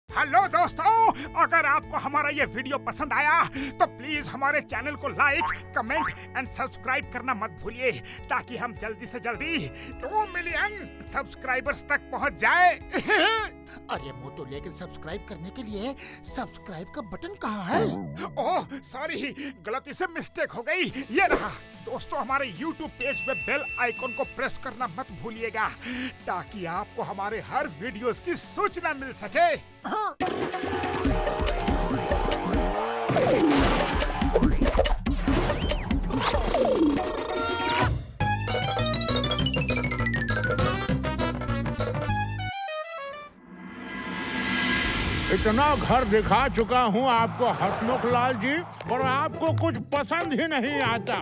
Hello दोस्तों, अगर आपको हमारा ये वीडियो पसंद आया तो प्लीज हमारे चैनल को लाइक, कमेंट एंड सब्सक्राइब करना मत भूलिए, ताकि हम जल्दी से जल्दी 2 मिलियन सब्सक्राइबर्स तक पहुंच जाए। अरे मोटू, लेकिन सब्सक्राइब करने के लिए सब्सक्राइब का बटन कहाँ है? ओह सॉरी, गलती से मिस्टेक हो गई। ये रहा। दोस्तों, हमारे YouTube पेज पे बेल आइकॉन को प्रेस करना मत भूलिएगा, ताकि आपको हमारे हर वीडियोस की सूचना मिल सके। इतना घर दिखा चुका हूँ आपको हसमुख लाल जी, पर आपको कुछ पसंद ही नहीं आता।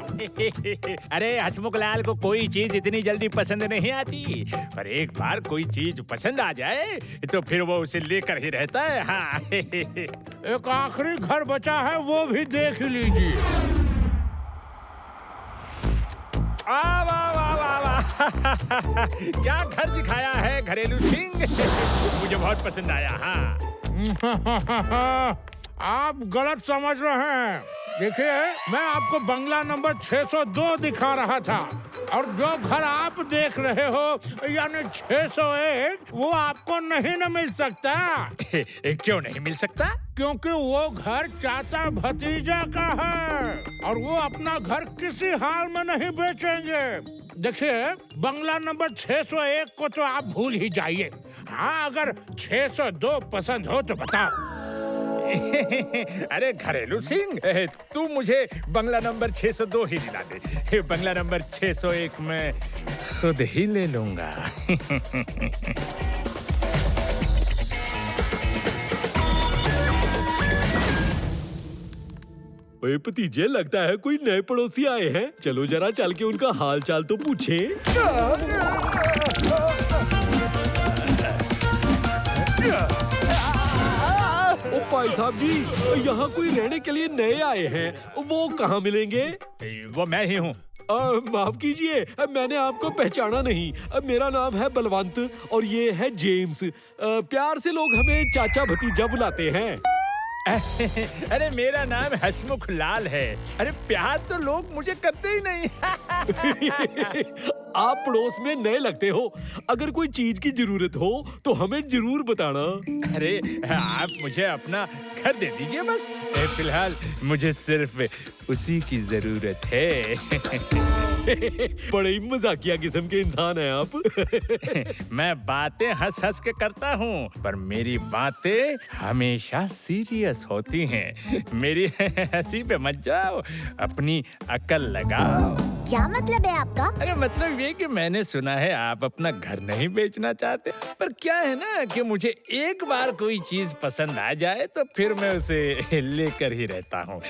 अरे हसमुख लाल को कोई चीज इतनी जल्दी पसंद नहीं आती, पर एक बार कोई चीज पसंद आ जाए तो फिर वो उसे लेकर ही रहता है। हाँ। एक आखिरी घर बचा है, वो भी देख लीजिए। वाह वाह वाह वाह वाह। क्या घर दिखाया है घरेलू सिंह। मुझे बहुत पसंद आया। हाँ। आप गलत समझ रहे हैं। देखिए, मैं आपको बंगला नंबर 602 दिखा रहा था, और जो घर आप देख रहे हो यानी 601, वो आपको नहीं न मिल सकता। क्यों नहीं मिल सकता? क्योंकि वो घर चाचा भतीजा का है, और वो अपना घर किसी हाल में नहीं बेचेंगे। देखिए, बंगला नंबर 601 को तो आप भूल ही जाइए। हाँ, अगर 602 पसंद हो तो बताओ। अरे घरेलू सिंह, तू मुझे बंगला नंबर 602 ही दिला दे। बंगला नंबर 601 में खुद ही ले लूंगा। ओए भतीजे, लगता है कोई नए पड़ोसी आए हैं। चलो जरा चल के उनका हाल चाल तो पूछें। ओ भाई साहब जी, यहाँ कोई रहने के लिए नए आए हैं, वो कहाँ मिलेंगे? वो मैं ही हूँ। माफ कीजिए, मैंने आपको पहचाना नहीं। मेरा नाम है बलवंत और ये है जेम्स। प्यार से लोग हमें चाचा भतीजा बुलाते हैं। अरे मेरा नाम हसमुख लाल है। अरे प्यार तो लोग मुझे करते ही नहीं। आप पड़ोस में नए लगते हो, अगर कोई चीज की जरूरत हो तो हमें जरूर बताना। अरे आप मुझे अपना घर दे दीजिए बस। फिलहाल मुझे सिर्फ उसी की जरूरत है। बड़े ही मजाकिया किस्म के इंसान हैं आप। मैं बातें हंस हंस के करता हूँ, पर मेरी बातें हमेशा सीरियस होती हैं। मेरी हंसी पे मत जाओ, अपनी अकल लगाओ। क्या मतलब है आपका? अरे मतलब ये कि मैंने सुना है आप अपना घर नहीं बेचना चाहते, पर क्या है ना कि मुझे एक बार कोई चीज पसंद आ जाए तो फिर मैं उसे लेकर ही रहता हूँ।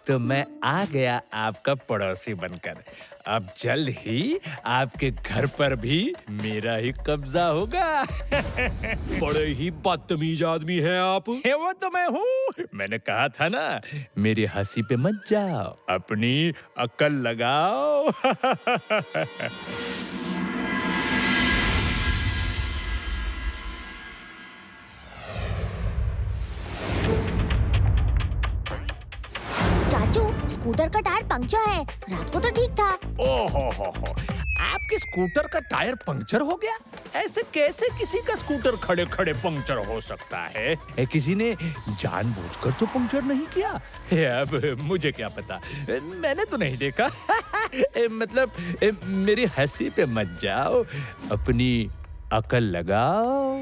तो मैं आ गया आपका पड़ोसी बनकर। अब जल्द ही आपके घर पर भी मेरा ही कब्जा होगा। बड़े ही बदतमीज आदमी हैं आप। वो तो मैं हूँ। मैंने कहा था ना, मेरी हंसी पे मत जाओ, अपनी अकल लगाओ। चाचू, स्कूटर का टायर पंक्चर है। रात को तो ठीक था। ओहो, आपके स्कूटर का टायर पंक्चर हो गया? ऐसे कैसे किसी का स्कूटर खड़े खड़े पंक्चर हो सकता है? किसी ने जानबूझकर तो पंक्चर नहीं किया। अब मुझे क्या पता, मैंने तो नहीं देखा। मतलब मेरी हंसी पे मत जाओ, अपनी अकल लगाओ।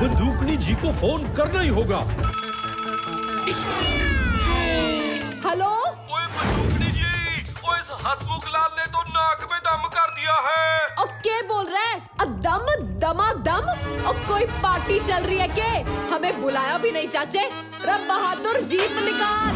बंदूकनी जी को फोन करना ही होगा। हेलो, ओए बंदूकनी जी, ओए इस हसमुख लाल ने तो नाक में दम कर दिया है। और क्या बोल रहे हैं? दम दमा दम? और कोई पार्टी चल रही है के? हमें बुलाया भी नहीं चाचे। रब बहादुर जीप निकाल।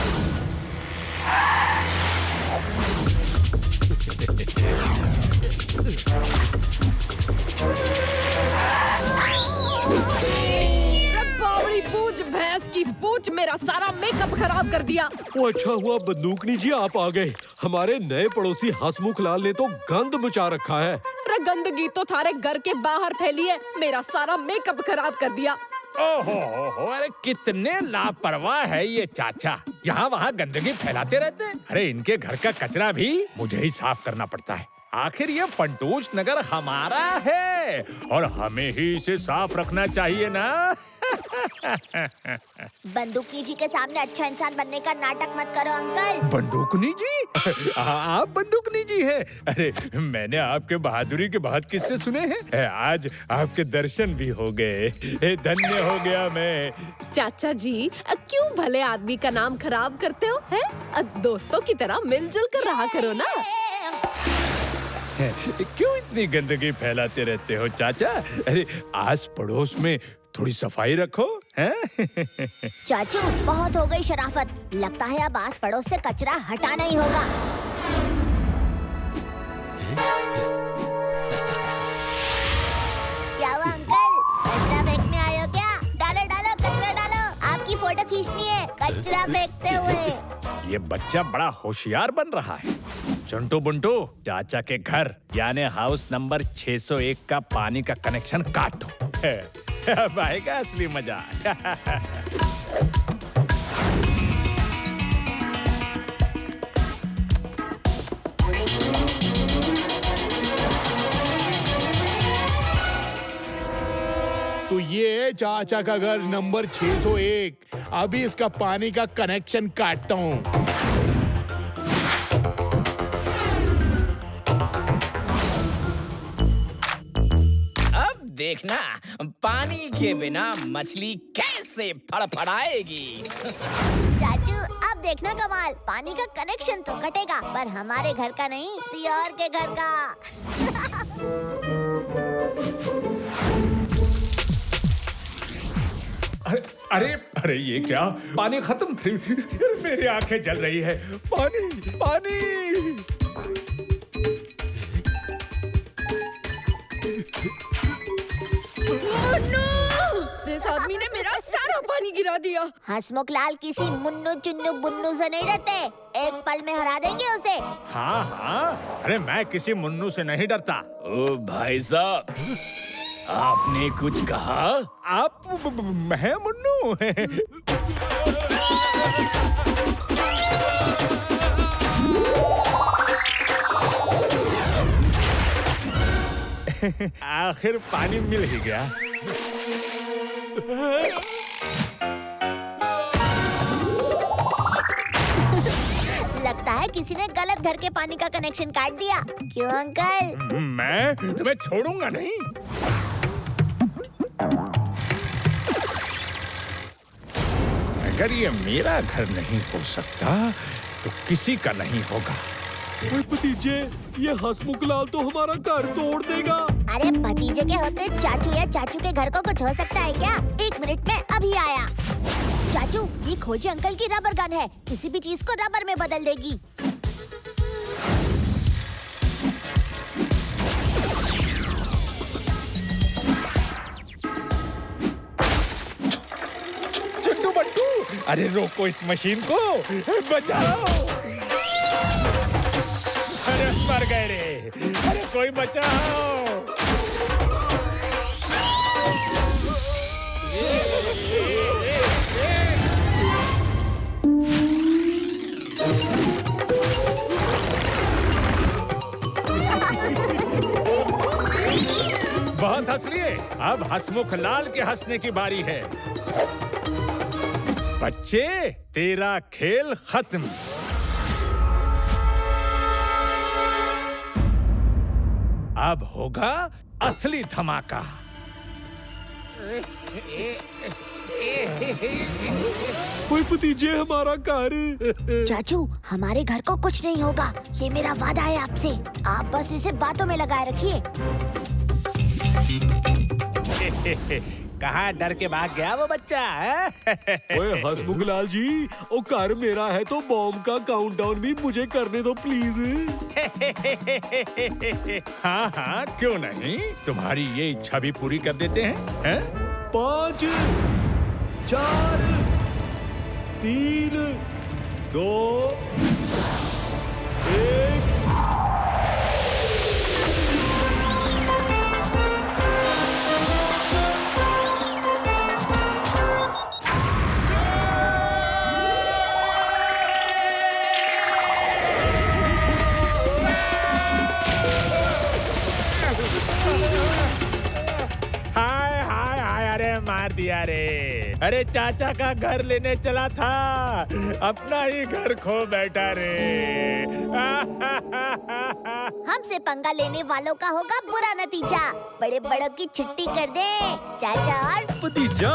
बावड़ी पूछ, भैंस की पूछ, मेरा सारा मेकअप खराब कर दिया। वो अच्छा हुआ बंदूकनी जी आप आ गए। हमारे नए पड़ोसी हसमुख लाल ने तो गंद मचा रखा है। अरे गंदगी तो थारे घर के बाहर फैली है, मेरा सारा मेकअप खराब कर दिया। ओहो हो, अरे कितने लापरवाह है ये चाचा, यहाँ वहाँ गंदगी फैलाते रहते हैं। अरे इनके घर का कचरा भी मुझे ही साफ करना पड़ता है। आखिर ये फंटूश नगर हमारा है और हमें ही इसे साफ रखना चाहिए ना। बंदूकनी जी के सामने अच्छा इंसान बनने का नाटक मत करो अंकल। बंदूकनी जी? आप बंदूकनी जी हैं? अरे मैंने आपके बहादुरी के बहुत किस्से सुने हैं। आज आपके दर्शन भी हो गए, धन्य हो गया मैं। चाचा जी क्यों भले आदमी का नाम खराब करते हो हैं? दोस्तों की तरह मिलजुल कर रहा करो ना। क्यों इतनी गंदगी फैलाते रहते हो चाचा? अरे आस पड़ोस में थोड़ी सफाई रखो, हैं? चाचू बहुत हो गई शराफत, लगता है अब आस पड़ोस से कचरा हटाना ही होगा। क्या हुआ अंकल, कचरा फेंकने आए हो क्या? डालो डालो कचरा डालो, आपकी फोटो खींचनी है कचरा फेंकते हुए। ये बच्चा बड़ा होशियार बन रहा है। चंटू बुंटू, चाचा के घर यानी हाउस नंबर 601 का पानी का कनेक्शन काट दो। अब आएगा असली मजा। तो ये है चाचा का घर नंबर 601। अभी इसका पानी का कनेक्शन काटता हूँ। देखना पानी के बिना मछली कैसे फड़फड़ाएगी। चाचू अब देखना कमाल, पानी का कनेक्शन तो कटेगा पर हमारे घर का नहीं, किसी और के घर का। अरे अरे ये क्या, पानी खत्म। मेरी आंखें जल रही है। पानी पानी। इस आदमी ने मेरा सारा पानी गिरा दिया। हसमुख लाल किसी मुन्नू चुन्नू बुन्नू से नहीं डरते, एक पल में हरा देंगे उसे। हाँ हाँ, अरे मैं किसी मुन्नू से नहीं डरता। ओ भाई साहब, आपने कुछ कहा? आप मैं मुन्नू? आखिर पानी मिल ही गया। लगता है किसी ने गलत घर के पानी का कनेक्शन काट दिया। क्यों अंकल? मैं तुम्हें छोड़ूंगा नहीं। अगर ये मेरा घर नहीं हो सकता तो किसी का नहीं होगा। ओए भतीजे, ये हसमुख लाल तो हमारा घर तोड़ देगा। अरे भतीजे के होते चाचू या चाचू के घर को कुछ हो सकता है क्या? एक मिनट में अभी आया। चाचू ये खोजी अंकल की रबर गन है, किसी भी चीज को रबर में बदल देगी। चिंटू बंटू, अरे रोको इस मशीन को, बचाओ। अरे मर गए रे, अरे कोई बचाओ। बहुत हंस लिए, अब हसमुख लाल के हंसने की बारी है। बच्चे, तेरा खेल खत्म। अब होगा असली धमाका। ओए भतीजे, हमारा घर। चाचू, हमारे घर को कुछ नहीं होगा, ये मेरा वादा है आपसे। आप बस इसे बातों में लगाए रखिए। कहाँ डर के भाग गया वो बच्चा है? ओए हसमुखलाल जी, ओ घर मेरा है तो बॉम्ब का काउंटडाउन भी मुझे करने दो प्लीज। हाँ हाँ, क्यों नहीं, तुम्हारी ये इच्छा भी पूरी कर देते हैं? 5 4 3 2 1। मार दिया रे। अरे चाचा का घर लेने चला था, अपना ही घर खो बैठा रे। हमसे पंगा लेने वालों का होगा बुरा नतीजा। बड़े बड़ों की छुट्टी कर दे चाचा और भतीजा।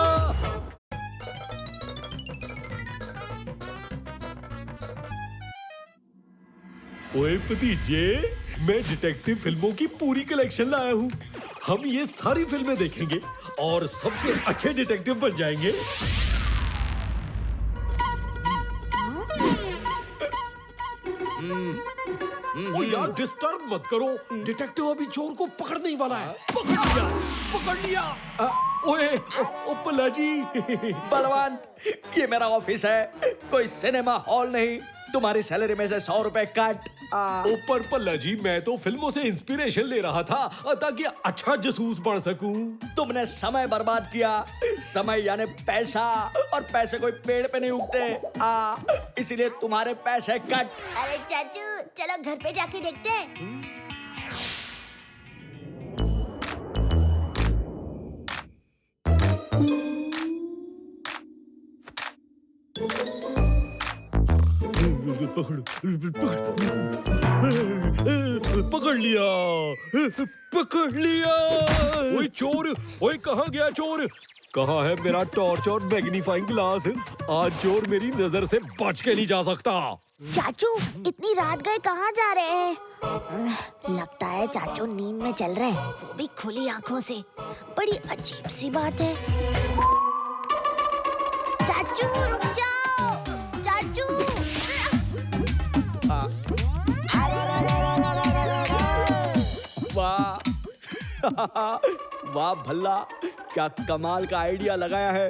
ओए भतीजे, मैं डिटेक्टिव फिल्मों की पूरी कलेक्शन लाया हूँ। हम ये सारी फिल्में देखेंगे और सबसे अच्छे डिटेक्टिव बन जाएंगे। ओ यार, डिस्टर्ब मत करो, डिटेक्टिव अभी चोर को पकड़ने ही वाला है। पकड़ लिया। ओए, ओ पल्ला जी। बलवंत, ये मेरा ऑफिस है, कोई सिनेमा हॉल नहीं। तुम्हारी सैलरी में से 100 रुपए कट। ऊपर पल्ला जी, मैं तो फिल्मों से इंस्पिरेशन ले रहा था ताकि अच्छा जासूस बन सकूं। तुमने समय बर्बाद किया। समय यानी पैसा, और पैसे कोई पेड़ पे नहीं उगते। इसीलिए तुम्हारे पैसे कट। अरे चाचू, चलो घर पे जाके देखते हैं। पकड़ लिया। ओए चोर, ओए कहाँ गया चोर? कहाँ है मेरा टॉर्च और मैग्नीफाइंग ग्लास? आज चोर मेरी नजर से बच के नहीं जा सकता। चाचू, इतनी रात गए कहाँ जा रहे हैं? लगता है चाचू नींद में चल रहे हैं, वो भी खुली आंखों से। बड़ी अजीब सी बात है। चाचू रुक जाओ, चाचू। वाह वाह भल्ला, क्या कमाल का आइडिया लगाया है।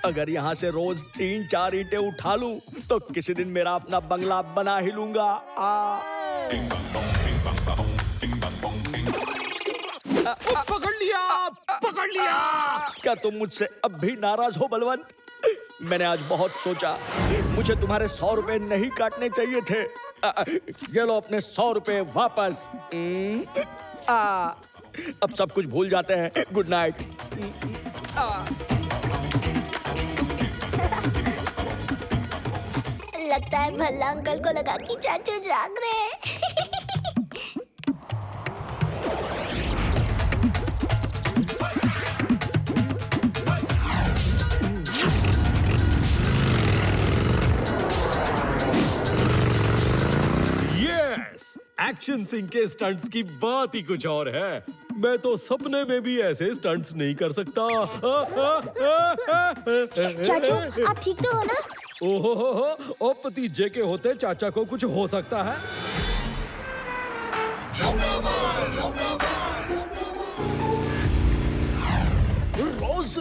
अगर यहाँ से रोज 3-4 ईंटें उठा लूं तो किसी दिन मेरा अपना बंगला बना ही लूंगा। पकड़ लिया, पकड़ लिया। क्या तुम मुझसे अब भी नाराज हो बलवंत? मैंने आज बहुत सोचा, मुझे तुम्हारे 100 रुपए नहीं काटने चाहिए थे। ये लो अपने 100 रुपए वापस। अब सब कुछ भूल जाते हैं। Good night. लगता है भल्ला अंकल को लगा कि चाचू जाग रहे हैं। एक्शन सिंह के स्टंट्स की बात ही कुछ और है। मैं तो सपने में भी ऐसे स्टंट्स नहीं कर सकता। चाचू, आप ठीक तो हो ना? ओहो, ओ भतीजे के होते चाचा को कुछ हो सकता है। रोज,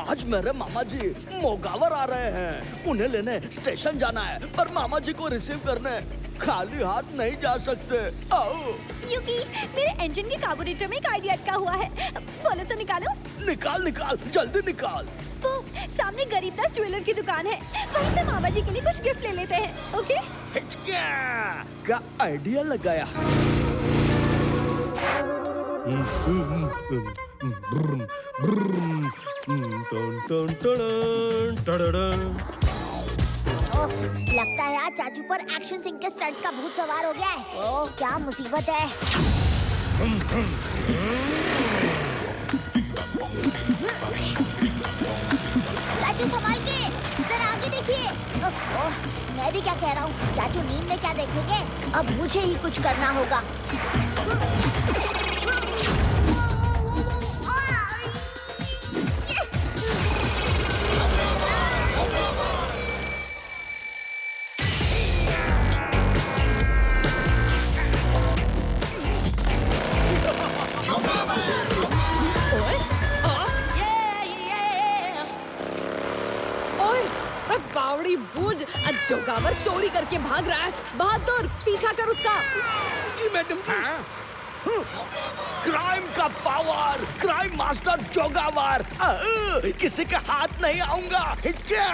आज मेरे मामा जी मोगावर आ रहे हैं। उन्हें लेने स्टेशन जाना है, पर मामा जी को रिसीव करने खाली हाथ नहीं जा सकते। आओ। युकी, मेरे इंजन के कार्बोरेटर में एक आइडिया अटका हुआ है। बोलो तो निकालो। निकाल निकाल, जल्दी निकाल। वो सामने गरीबदास ज्वेलर की दुकान है, वहीं से मामा जी के लिए कुछ गिफ्ट ले लेते हैं। ओके? क्या आइडिया लगाया। लगता है आज चाचू पर एक्शन सिंह के स्टंट्स का भूत सवार हो गया है। ओह, क्या मुसीबत है। मैं भी क्या कह रहा हूँ, चाचू नींद में क्या देखेंगे? अब मुझे ही कुछ करना होगा। बावड़ी बूझ, जोगावर चोरी करके भाग रहा है। बहादुर, पीछा कर उसका। जी मैडम जी। क्राइम का पावर, क्राइम मास्टर जोगावर। किसी के हाथ नहीं आऊंगा। क्या?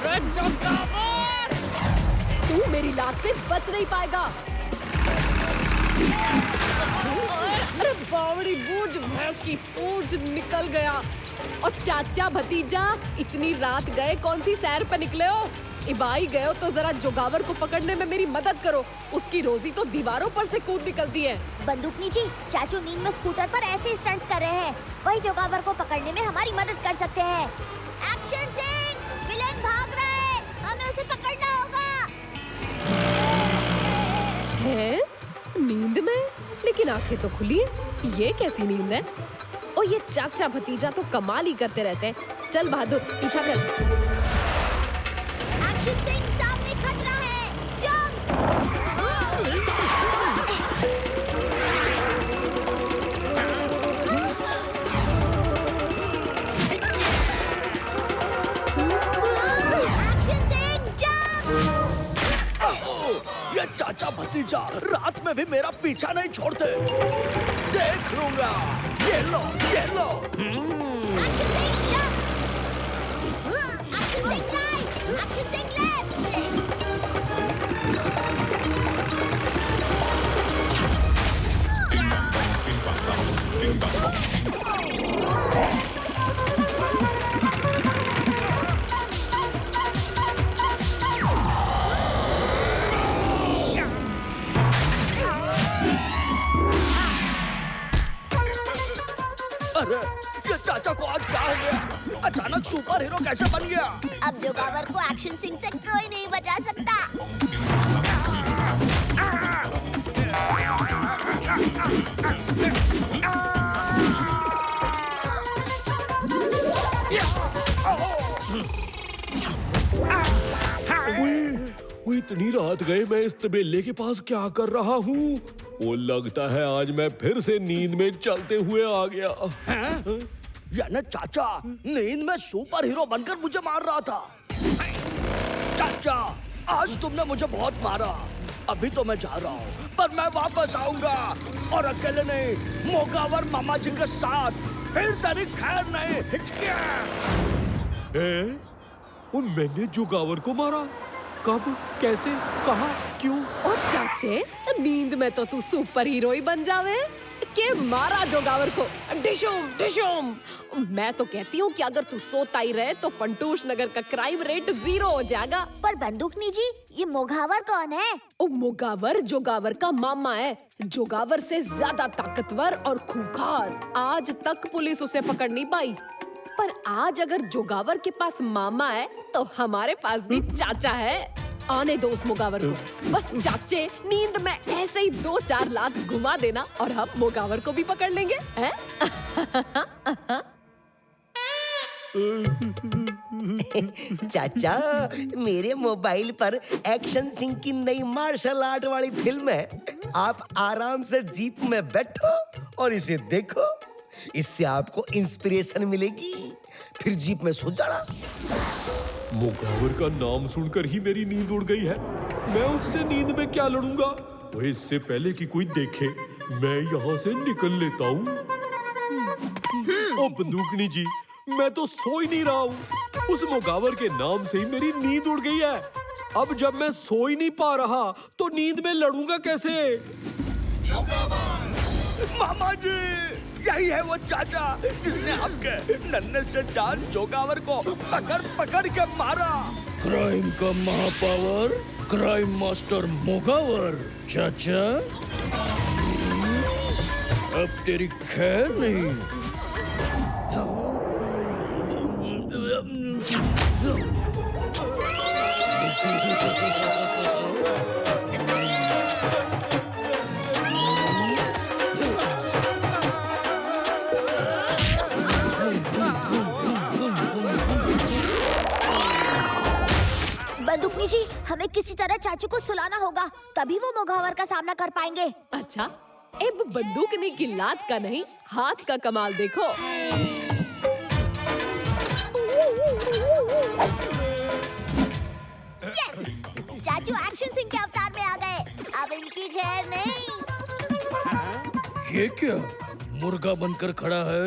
जोगावर, तू मेरी लात से बच नहीं पाएगा। अरे बावड़ी बूझ, भैंस की पूंछ निकल गया। और चाचा भतीजा इतनी रात गए कौन सी सैर पे निकले हो? इबाई गए हो तो जरा जोगावर को पकड़ने में मेरी मदद करो। उसकी रोजी तो दीवारों पर से कूद निकलती है। बंदूकनी जी, चाचू नींद में स्कूटर पर ऐसे स्टंट्स कर रहे हैं। वही जोगावर को पकड़ने में हमारी मदद कर सकते हैं। एक्शन सिंह, विलेन भाग रहा है, हमें उसे पकड़ना होगा। है? नींद में? लेकिन आंखें तो खुली हैं। ये कैसी नींद है? और ये चाचा भतीजा तो कमाल ही करते रहते हैं। चल बहादुर, पीछा कर। एक्शन सिंह, सामने खतरा है, जंप! Action Singh, jump! ये चाचा भतीजा रात में भी मेरा पीछा नहीं छोड़ते। देख लूंगा। ये लो, ये लो। Action Singh, jump! Action Singh right, action Singh left. अरे ये चाचा को आज क्या हो गया? अचानक सुपर हीरो कैसे बन गया? अब जोगावर को एक्शन सिंह से कोई नहीं बचा सकता। वो इतनी रात गए मैं इस तबेले के पास क्या कर रहा हूँ? वो लगता है आज मैं फिर से नींद में चलते हुए आ गया। यानी चाचा नींद में सुपर हीरो बनकर मुझे मार रहा था। चाचा, आज तुमने मुझे बहुत मारा। अभी तो मैं जा रहा हूँ, पर मैं वापस आऊंगा और अकेले नहीं, मोगावर मामा जी के साथ। फिर तेरी खैर नहीं। हिचकिया। और मैंने जोगावर को मारा? कब, कैसे, कहाँ, क्यों? और चाचे, नींद में तो तू सुपर हीरो ही बन जावे के मारा जोगावर को। डिशुम डिशुम। मैं तो कहती हूँ कि अगर तू सोता ही रहे तो फंटूश नगर का क्राइम रेट 0 हो जाएगा। पर बंदूकनी जी, ये मोगावर कौन है? ओ, मोगावर जोगावर का मामा है। जोगावर से ज्यादा ताकतवर और खूंखार। आज तक पुलिस उसे पकड़ नहीं पाई। पर आज अगर जोगावर के पास मामा है तो हमारे पास भी चाचा है। आने दो उस मोगावर को। बस चाचे नींद में ऐसे ही 2-4 लाख घुमा देना और हम मोगावर को भी पकड़ लेंगे, हैं? चाचा, मेरे मोबाइल पर एक्शन सिंह की नई मार्शल आर्ट वाली फिल्म है। आप आराम से जीप में बैठो और इसे देखो। इससे आपको इंस्पिरेशन मिलेगी, फिर जीप में सो जाना। मोगावर का नाम सुनकर ही मेरी नींद उड़ गई है। मैं उससे नींद में क्या लड़ूंगा? वो इससे पहले कि कोई देखे, मैं यहाँ से निकल लेता हूँ। ओ बंदूकनी जी, मैं तो सो ही नहीं रहा हूँ। उस मोगावर के नाम से ही मेरी नींद उड़ गई है। अब जब मैं सो ही नहीं पा रहा तो नींद में लड़ूंगा कैसे? मामा जी, यही है वो चाचा जिसने आपके नन्हे से जान जोगावर को पकड़ पकड़ के मारा। क्राइम का महापावर, क्राइम मास्टर मोगावर। चाचा, अब तेरी खैर नहीं। बंदूकनी जी, हमें किसी तरह चाचू को सुलाना होगा, तभी वो मुगावर का सामना कर पाएंगे। अच्छा, अब बंदूकनी की लात का नहीं, हाथ का कमाल देखो। यस! चाचू एक्शन सिंह के अवतार में आ गए। अब इनकी खैर नहीं। ये क्या मुर्गा बनकर खड़ा है?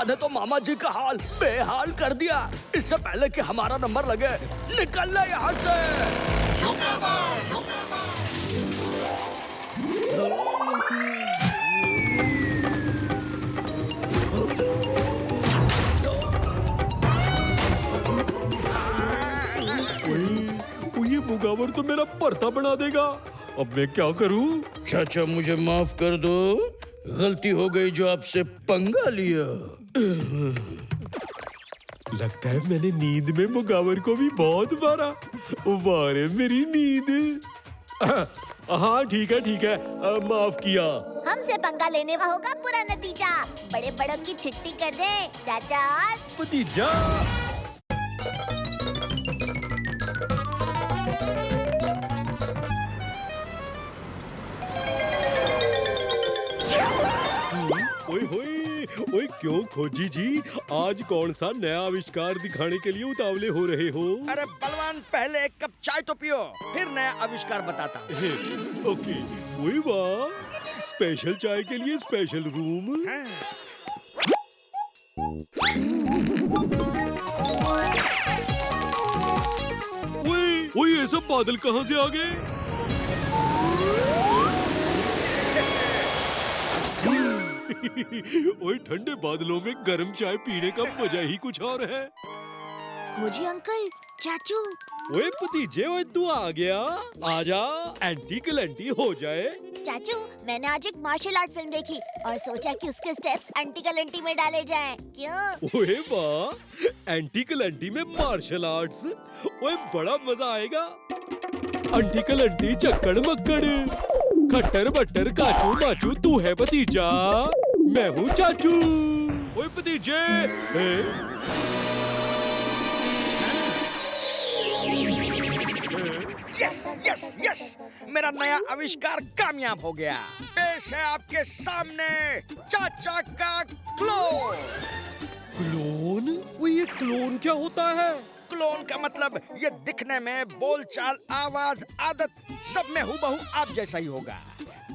ने तो मामा जी का हाल बेहाल कर दिया। इससे पहले कि हमारा नंबर लगे, निकल ले यहाँ से। ये मुगावर तो मेरा पर्दा बना देगा। अब मैं क्या करूं? चाचा मुझे माफ कर दो, गलती हो गई जो आपसे पंगा लिया। लगता है मैंने नींद में मुगावर को भी बहुत मारा। वारे मेरी नींद। हाँ ठीक है, माफ किया। हमसे पंगा लेने का होगा पूरा नतीजा। बड़े बड़ों की छिट्टी कर दे चाचा। भतीजा ओए क्यों खोजी जी, आज कौन सा नया आविष्कार दिखाने के लिए उतावले हो रहे हो? अरे बलवान, पहले एक कप चाय तो पियो, फिर नया आविष्कार बताता हूँ। ओके, ओए वाह, स्पेशल चाय के लिए स्पेशल रूम। ओए ये सब बादल कहाँ से आ गए? ओए ठंडे बादलों में गर्म चाय पीने का मजा ही कुछ और है। खोजी अंकल, चाचू। ओए भतीजे, ओए तू आ गया, आजा एंटी कलेंटी हो जाए। चाचू, मैंने आज एक मार्शल आर्ट फिल्म देखी और सोचा कि उसके स्टेप्स एंटी कलेंटी में डाले जाएं। क्यों? ओए वाह, एंटी कलेंटी में मार्शल आर्ट्स, ओए बड़ा मजा आएगा। एंटी कलेंटी चक्कड़ मक्कड़, खट्टर बट्टर काचू माचू, तू है भतीजा, मैं हूँ चाचू। ओए भतीजे, यस यस यस, मेरा नया आविष्कार कामयाब हो गया। पेश है आपके सामने चाचा का क्लोन। क्लोन? वो ये क्लोन क्या होता है? क्लोन का मतलब ये दिखने में, बोलचाल, आवाज, आदत सब में हूबहू आप जैसा ही होगा।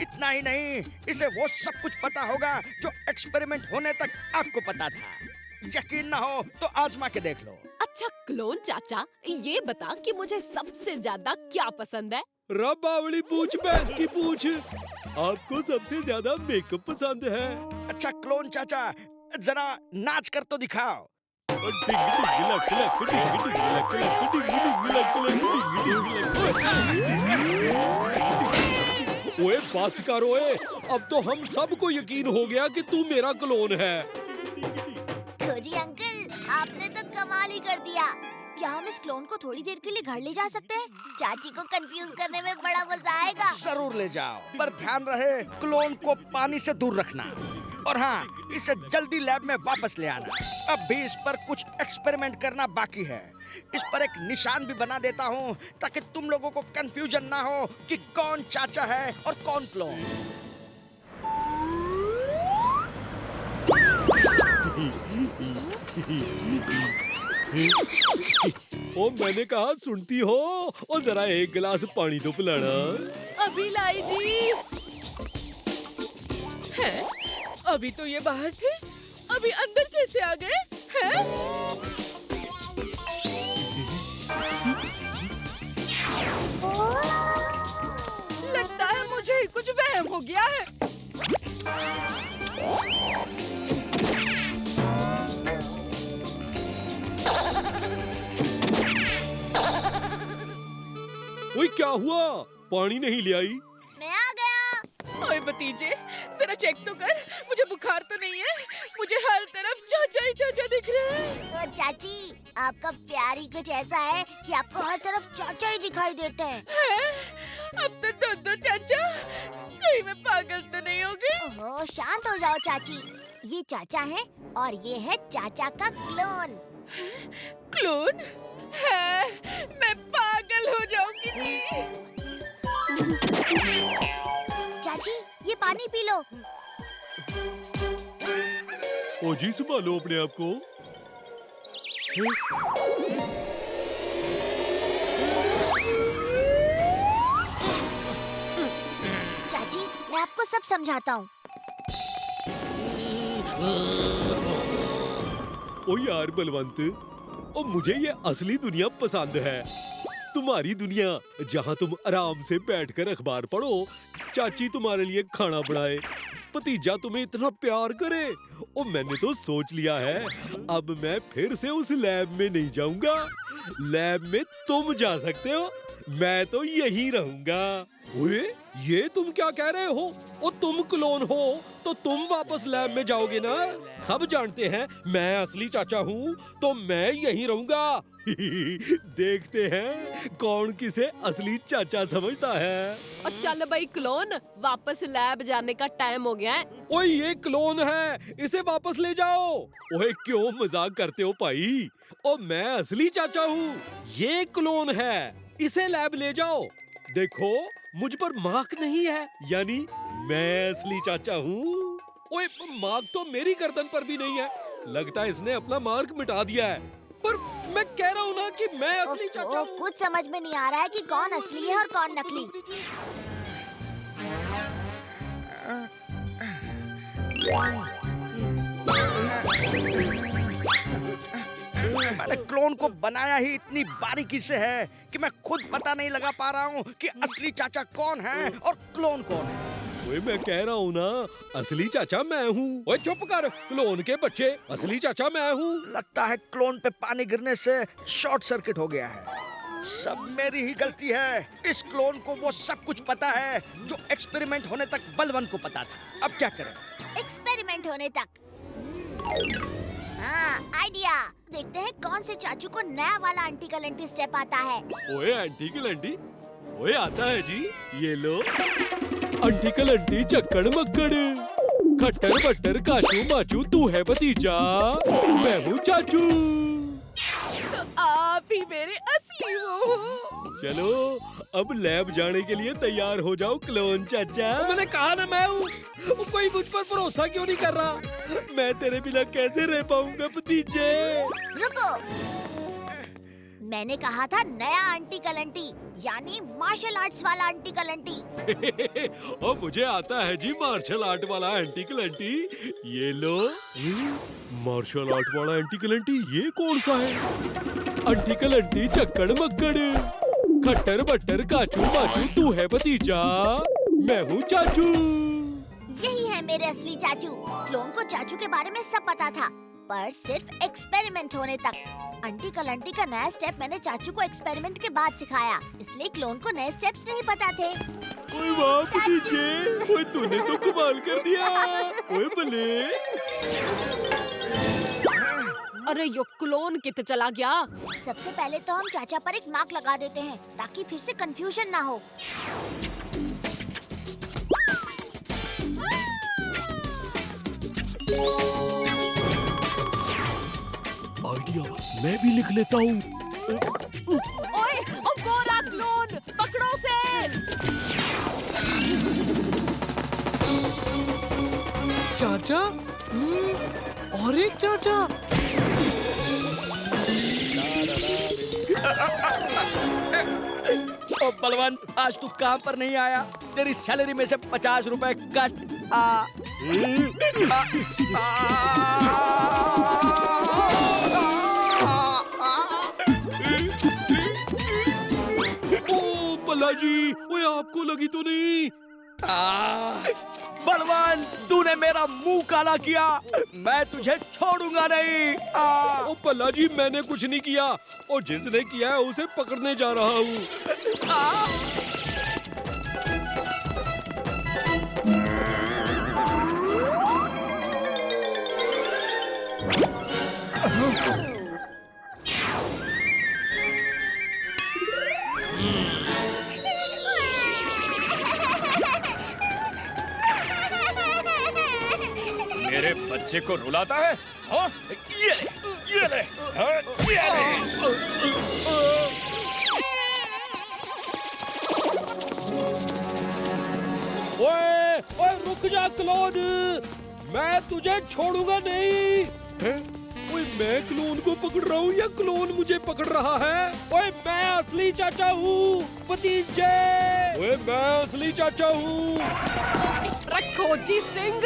इतना ही नहीं, इसे वो सब कुछ पता होगा जो एक्सपेरिमेंट होने तक आपको पता था। यकीन ना हो तो आजमा के देख लो। अच्छा क्लोन चाचा, ये बता कि मुझे सबसे ज्यादा क्या पसंद है? रबावली पूछ, भैंस की पूछ। आपको सबसे ज्यादा मेकअप पसंद है। अच्छा क्लोन चाचा, जरा नाच कर तो दिखाओ। ओए बस कर ओए, अब तो हम सबको यकीन हो गया कि तू मेरा क्लोन है। खोजी अंकल, आपने तो कमाल ही कर दिया। क्या हम इस क्लोन को थोड़ी देर के लिए घर ले जा सकते हैं? चाची को कंफ्यूज करने में बड़ा मजा आएगा। जरूर ले जाओ, पर ध्यान रहे क्लोन को पानी से दूर रखना। और हाँ, इसे जल्दी लैब में वापस ले आना। अब भी इस पर कुछ एक्सपेरिमेंट करना बाकी है। इस पर एक निशान भी बना देता हूँ ताकि तुम लोगों को कंफ्यूजन ना हो कि कौन चाचा है और कौन क्लोन। ओ मैंने कहा सुनती हो, और जरा एक गिलास पानी तो पिलाना। अभी लाई जी। है? अभी तो ये बाहर थे, अभी अंदर कैसे आ गए? हैं? लगता है मुझे ही कुछ वहम हो गया है। क्या हुआ? पानी नहीं ले आई? मैं आ गया। ओए भतीजे, जरा चेक तो कर, मुझे बुखार तो नहीं है? मुझे हर तरफ चाचा ही चाचा दिख रहे हैं। तो चाची, आपका प्यार ही कुछ ऐसा है कि आपको हर तरफ चाचा ही दिखाई देते हैं। अब तो दो चाचा, कहीं मैं पागल तो नहीं होगी? ओहो, शांत हो जाओ चाची। ये चाचा है और ये है चाचा का क्लोन। क्लोन? है, मैं पागल हो जाऊंगी जी। चाची, ये पानी पी लो। ओ जी, संभालो अपने आप को। चाची, मैं आपको सब समझाता हूँ। ओ यार बलवंत, ओ मुझे ये असली दुनिया पसंद है। तुम्हारी दुनिया जहाँ तुम आराम से बैठकर अखबार पढ़ो, चाची तुम्हारे लिए खाना बनाए, भतीजा तुम्हें इतना प्यार करे। ओ मैंने तो सोच लिया है, अब मैं फिर से उस लैब में नहीं जाऊंगा। लैब में तुम जा सकते हो, मैं तो यहीं रहूंगा। ओए, ये तुम क्या कह रहे हो? ओ तुम क्लोन हो तो तुम वापस लैब में जाओगे ना? सब जानते हैं मैं असली चाचा हूँ, तो मैं यहीं रहूंगा। देखते हैं कौन किसे असली चाचा समझता है। और चल भाई क्लोन, वापस लैब जाने का टाइम हो गया है। ओए ये क्लोन है, इसे वापस ले जाओ। ओए क्यों मजाक करते हो भाई? ओ मैं असली चाचा हूँ, ये क्लोन है, इसे लैब ले जाओ। देखो मुझ पर मार्क नहीं है, यानी मैं असली चाचा हूँ। ओए मार्क तो मेरी गर्दन पर भी नहीं है, लगता है इसने अपना मार्क मिटा दिया है। पर मैं कह रहा हूँ ना कि मैं असली चाचा हूँ। कुछ समझ में नहीं आ रहा है कि कौन असली है और कौन नकली। मैंने क्लोन को बनाया ही इतनी बारीकी से है कि मैं खुद पता नहीं लगा पा रहा हूँ कि असली चाचा कौन है और क्लोन कौन है। ओए मैं कह रहा हूँ ना, असली चाचा मैं हूँ। ओए चुप कर, क्लोन के बच्चे, असली चाचा मैं हूँ। लगता है क्लोन पे पानी गिरने से शॉर्ट सर्किट हो गया है। सब मेरी ही गलती है। इस क्लोन को वो सब कुछ पता है जो एक्सपेरिमेंट होने तक बलवंत को पता था। अब क्या करें? एक्सपेरिमेंट होने तक। हाँ, आइडिया। देखते हैं कौन से चाचू को नया वाला आंटी कलेंटी स्टेप आता है। ओए आंटी कलेंटी, ओए आता है जी, ये लो। आंटी कलेंटी चक्कड़ मक्कड़, खट्टर बट्टर काचू माचू, तू है भतीजा, मैं हूँ चाचू। तो आप ही मेरे असली वो हो। चलो अब लैब जाने के लिए तैयार हो जाओ क्लोन चाचा। मैंने कहा ना मैं हूँ। कोई मुझ पर भरोसा क्यों नहीं कर रहा? मैं तेरे बिना कैसे रह पाऊंगा भतीजे? रुको, मैंने कहा था नया आंटी कलेंटी, यानी मार्शल आर्ट्स वाला आंटी कलेंटी। और मुझे आता है जी मार्शल आर्ट वाला आंटी कलेंटी। ये लो। मार्शल आर्ट वाला आंटी कलेंटी, ये कौन सा है? आंटी कलेंटी चक्कड़ मक्कड़, खट्टर बट्टर काचू माचू, तू है भतीजा, मैं हूँ चाचू। यही है मेरे असली चाचू। क्लोन को चाचू के बारे में सब पता था, पर सिर्फ एक्सपेरिमेंट होने तक। आंटी कलेंटी का नया स्टेप मैंने चाचू को एक्सपेरिमेंट के बाद सिखाया, इसलिए क्लोन को नए स्टेप्स नहीं पता थे। ओए वाह भतीजे, ओए तूने तो कमाल कर दिया। ओए भले। अरे यो क्लोन कित चला गया। सबसे पहले तो हम चाचा पर एक मार्क लगा देते हैं ताकि फिर से कंफ्यूजन ना हो। आइडिया मैं भी लिख लेता हूँ। ओए, ओ गोरा क्लोन, पकड़ो उसे। चाचा? और एक चाचा? ओ बलवंत, आज तू काम पर नहीं आया, तेरी सैलरी में से 50 रुपए कट। ओ भला जी, ओए आपको लगी तो नहीं? बलवान, तूने मेरा मुंह काला किया, मैं तुझे छोड़ूंगा नहीं। ओ पल्ला जी, मैंने कुछ नहीं किया और जिसने किया है उसे पकड़ने जा रहा हूँ। मेरे बच्चे को रुलाता है? हाँ? ये ले, हाँ, ये ले। ओए रुक जा क्लोन, मैं तुझे छोड़ूंगा नहीं। ओए मैं क्लोन को पकड़ रहा हूँ या क्लोन मुझे पकड़ रहा है? ओए मैं असली चाचा हूँ भतीजे। ओए मैं असली चाचा हूँ। खोजी सिंह,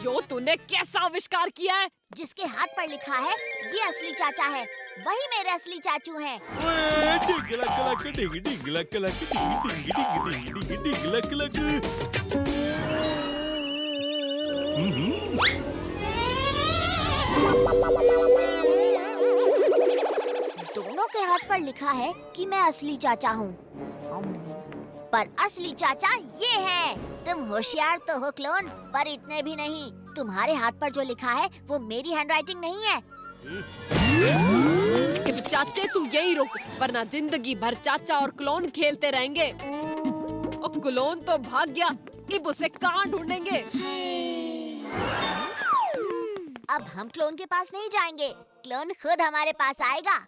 यो तूने कैसा आविष्कार किया है? जिसके हाथ पर लिखा है ये असली चाचा है, वही मेरे असली चाचू हैं। दोनों के हाथ पर लिखा है कि मैं असली चाचा हूँ, पर असली चाचा ये है। तुम होशियार तो हो क्लोन, पर इतने भी नहीं। तुम्हारे हाथ पर जो लिखा है वो मेरी हैंडराइटिंग नहीं है। चाचे तू यही रुक, वरना जिंदगी भर चाचा और क्लोन खेलते रहेंगे। और क्लोन तो भाग गया, अब उसे कहाँ ढूंढेंगे? अब हम क्लोन के पास नहीं जाएंगे, क्लोन खुद हमारे पास आएगा।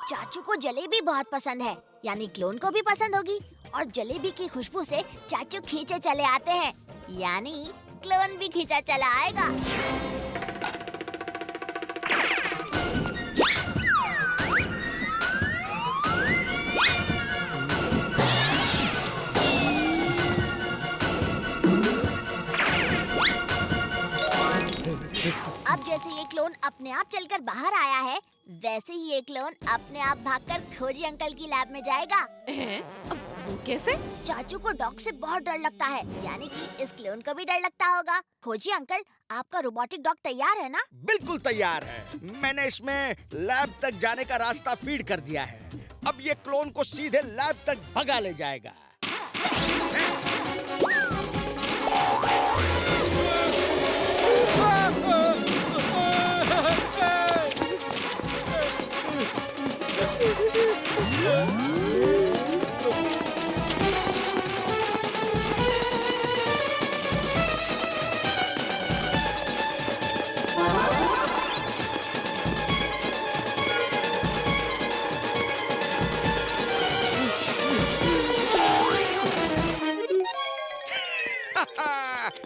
चाचू को जलेबी बहुत पसंद है, यानी क्लोन को भी पसंद होगी। और जलेबी की खुशबू से चाचू खींचे चले आते हैं, यानी क्लोन भी खींचा चला आएगा। अब जैसे ये क्लोन अपने आप चलकर बाहर आया है, वैसे ही ये क्लोन अपने आप भागकर खोजी अंकल की लैब में जाएगा। वो कैसे? चाचू को डॉग से बहुत डर लगता है, यानी कि इस क्लोन को भी डर लगता होगा। खोजी अंकल, आपका रोबोटिक डॉग तैयार है ना? बिल्कुल तैयार है। मैंने इसमें लैब तक जाने का रास्ता फीड कर दिया है। अब ये क्लोन को सीधे लैब तक भगा ले जाएगा।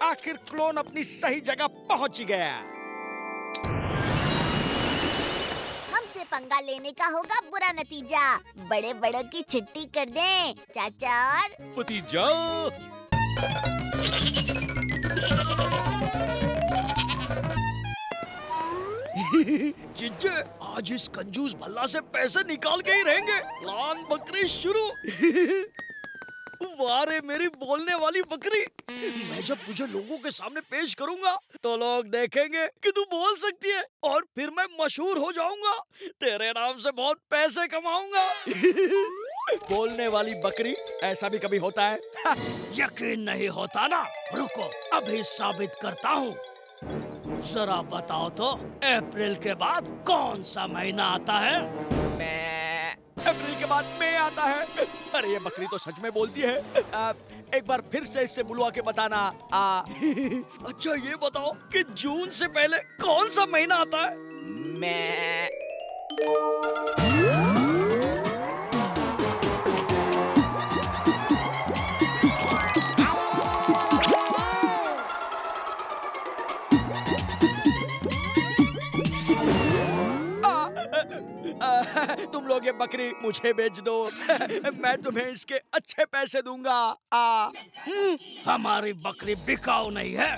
आखिर क्लोन अपनी सही जगह पहुंच गया। हमसे पंगा लेने का होगा बुरा नतीजा। बड़े बड़ों की छुट्टी कर दें, चाचा और भतीजा। जिज्जे, आज इस कंजूस भल्ला से पैसे निकाल के ही रहेंगे। प्लान बकरी शुरू। वाह रे मेरी बोलने वाली बकरी, मैं जब तुझे लोगों के सामने पेश करूंगा तो लोग देखेंगे कि तू बोल सकती है, और फिर मैं मशहूर हो जाऊंगा। तेरे नाम से बहुत पैसे कमाऊंगा। बोलने वाली बकरी, ऐसा भी कभी होता है? यकीन नहीं होता ना? रुको, अभी साबित करता हूँ। जरा बताओ तो, अप्रैल के बाद कौन सा महीना आता है? अप्रैल के बाद मई आता है। अरे ये बकरी तो सच में बोलती है। एक बार फिर से इससे बुलवा के बताना। अच्छा ये बताओ कि जून से पहले कौन सा महीना आता है? तुम लोग ये बकरी मुझे बेच दो। मैं तुम्हें इसके अच्छे पैसे दूंगा। हमारी बकरी बिकाऊ नहीं है,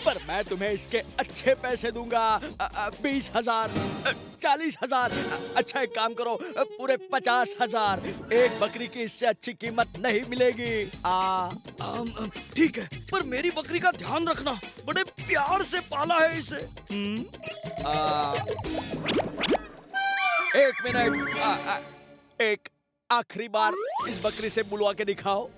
पर मैं तुम्हें इसके अच्छे पैसे दूंगा। 20,000, 40,000। अच्छा एक काम करो, पूरे 50,000। एक बकरी की इससे अच्छी कीमत नहीं मिलेगी। ठीक है, पर मेरी बकरी का ध्यान रखना, बड़े प्यार से पाला है इसे। एक मिनट, एक आखिरी बार इस बकरी से बुलवा के दिखाओ।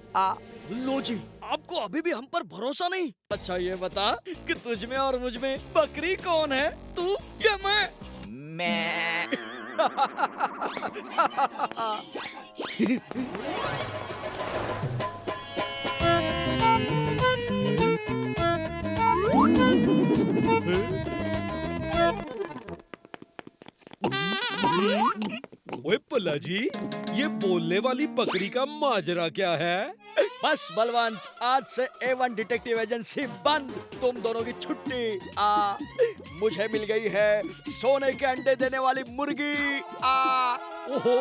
लो जी, आपको अभी भी हम पर भरोसा नहीं? अच्छा ये बता कि तुझ में और मुझ में बकरी कौन है, तू या मैं? ओए पल्ला जी, ये बोलने वाली बकरी का माजरा क्या है? बस बलवंत, आज से A1 डिटेक्टिव एजेंसी बंद। तुम दोनों की छुट्टी। मुझे मिल गई है सोने के अंडे देने वाली मुर्गी। ओहो,